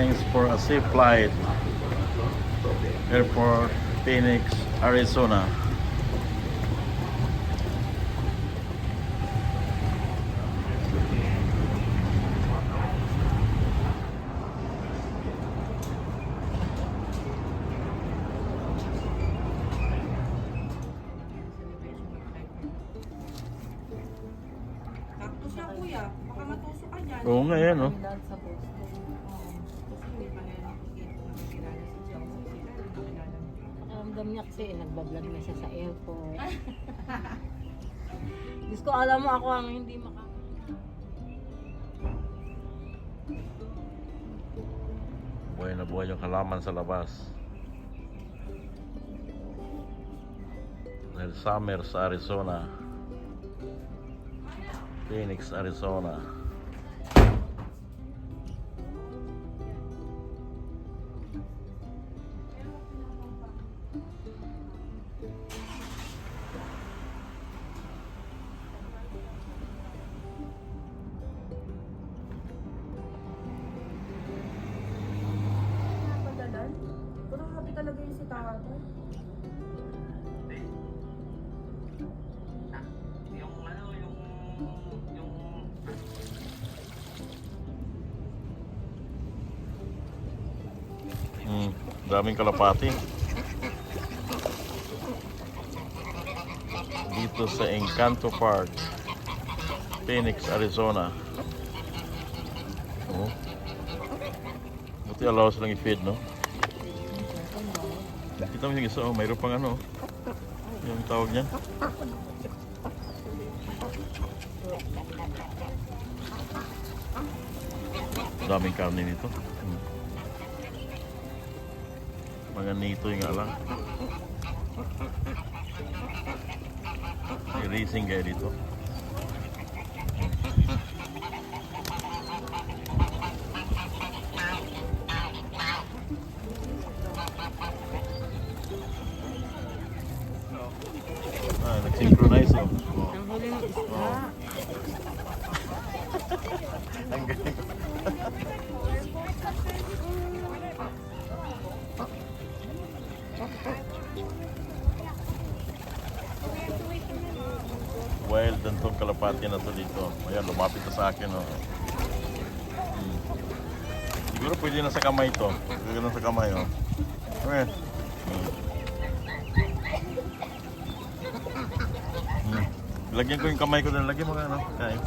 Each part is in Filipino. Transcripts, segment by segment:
Thanks for a safe flight. Airport, Phoenix, Arizona. Takto siya kuya, baka matusok ka dyan. Oo nga yan, no? Kasi hindi pa nila nakikilala si Chong sa sila, nakilala mo. Pakiramdam niya kasi nagbablog na siya sa airport. Diyos ko, alam mo ako ang hindi Buhay na buhay yung halaman sa labas. Dahil summer sa Arizona. Phoenix, Arizona. Padalan? Pero happy talaga yung si Tawato. Daming kalapati dito sa Encanto Park, Phoenix, Arizona. Oh. Buti allow silang i-feed, no? Kita mo yung isa, oh, mayroon pang ano, yung tawag niyan. Daming karne nito. Mga nito yung nga lang. May racing guy dito. Nag-synchronize, oh. Ang huli ng isda. Ang galing. Wild din tong kalapati na to dito. Ayan, lumapit na sa akin, oh. Siguro pwede na sa kamay to. Pwede na sa kamay, oh. Okay. Lagyan ko yung kamay ko doon. Lagyan mo ka, ano? Kain.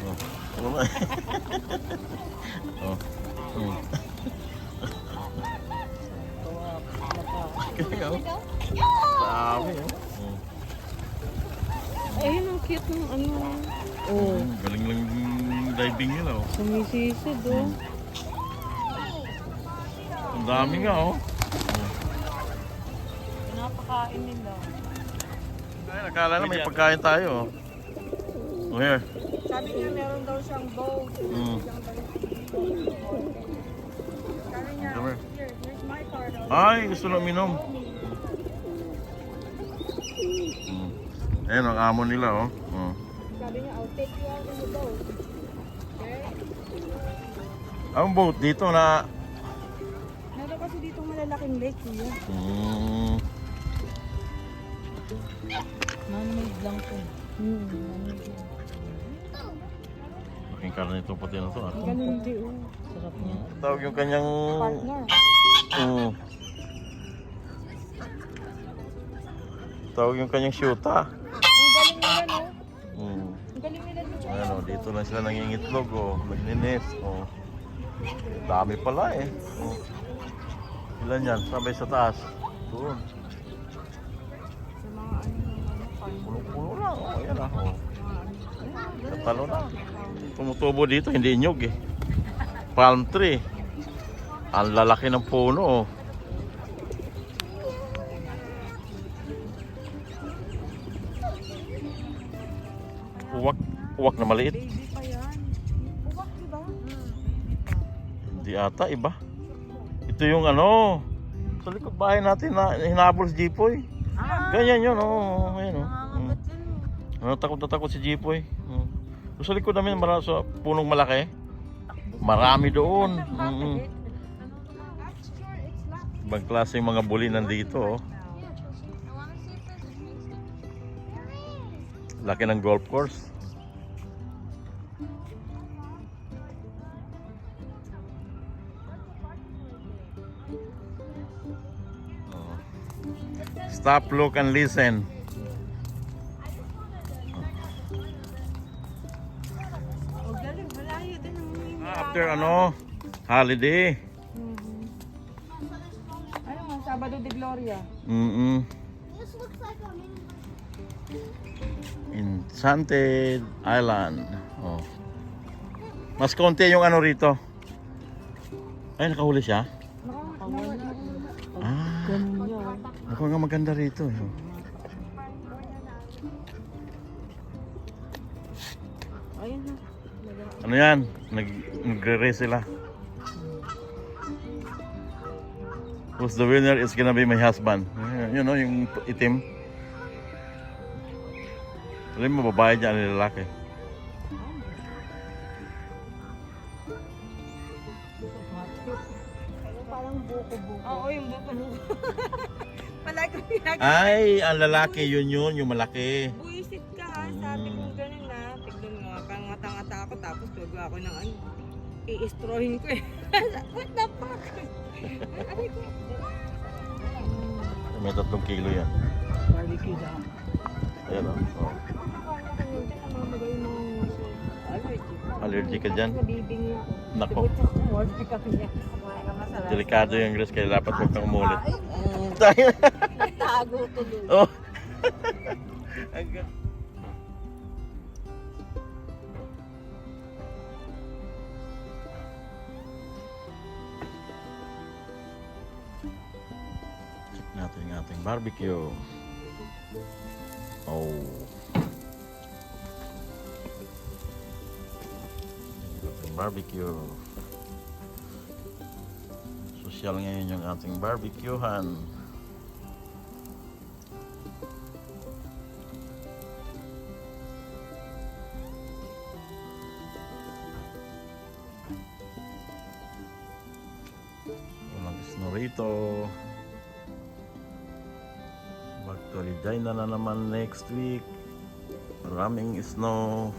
Oh. Oh. Kaya ka, dami, oh. Ayun, ang cute ng ano. Oh, Galing lang yung diving nila, oh. sumisisid, oh. Ang dami nga, oh. Pinapakain nila. Ay, nakala na may pagkain tayo, oh. Oh, here. Sabi niya meron daw siyang boat. Sabi niya, Come here. here's my card. Ay, gusto na uminom. Ayan ang amo nila, oh. Sabi niya, I'll take you out in the boat. Okay? Ang boat dito na... Meron kasi ditong malalaking lake niya. Man-made lang to. Man-made lang. Laking karne ito pati na to, ah. Ganun din. Sarap niya. Tawag yung kanyang... Partner. Tawag yung kanyang shoota. Ang galing nila, no? Ang galing nila dito. Ayan, oh, dito lang sila nangingitlog, oh. Nagninis, oh. Dami pala, eh. Oh. Ilan yan? Sabay sa taas. Doon. Sa mga farm. Puno-puno lang, oh. Ayan, ah. Oh. Katalo na. Tumutubo dito, hindi nyug, eh. Palm tree. Ang lalaki ng puno, oh. Uwak na maliit. Baby pa yan. Uwak, di ba? Hindi ata, iba. Ito yung ano, sa likod bahay natin na hinabol si Jipoy. Ganyan yun, oh. Ayan, oh. Takot na takot si Jipoy. Sa likod namin, sa punong malaki. Marami doon. Ibang klase yung mga buli nandito. Oh. Laki ng golf course. Oh. Stop, look, and listen. Oh, galing. Malayo din ang mga After holiday. Ano nga, Sabado de Gloria. This looks like a mini. Enchanted Island. Oh. Mas konti yung rito. Ay, nakahuli siya? Ah, Ganyan. mukhang nga maganda rito. Eh. Ayun na. Ano yan? Nagre-race sila. Who's the winner is gonna be my husband. You know, yung itim. Alam mo, babae dyan, ang lalaki. Parang buko-buko. Oo, yung buko. Palagi pinag- Ay, ang lalaki, yun, yung malaki. Buisit ka ha, sabi ko ganun na. Tignan mo, pangata-ngata ako tapos tuwa ako ng i-istrohin ko eh. What the fuck? Aray ko. May 3 kilo yan. Barbecue na. Ayan o. Oh. Allergy ka dyan? Nabibingi ako. Nako, Morphe kami niya. Kumain ka masarap. delikado yung Grace, kaya dapat huwag kang umulit. Tago ko dun. Oh. Hanggang. Check natin yung ating barbecue. Oh. Ating barbecue. Social ngayon yung ating barbecuehan. Walang snow rito. Mag-holiday na naman next week. Maraming snow.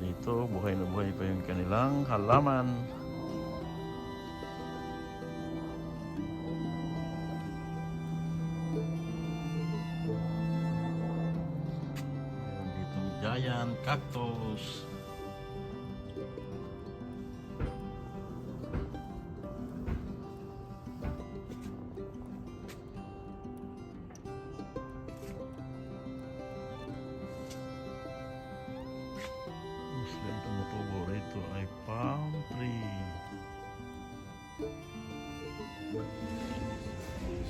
Dito, buhay na buhay pa yung kanilang halaman. Meron ditong giant cactus. Sila ang tumutubo rito ay palm tree.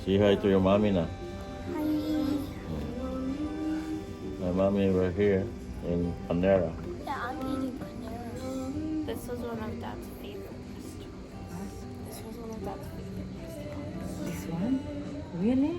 Say hi to your mommy na. My mommy were here in Panera. Yeah, I'm eating Panera. This was one of Dad's favorite restaurants. This was one of Dad's favorite restaurants. This one? Really?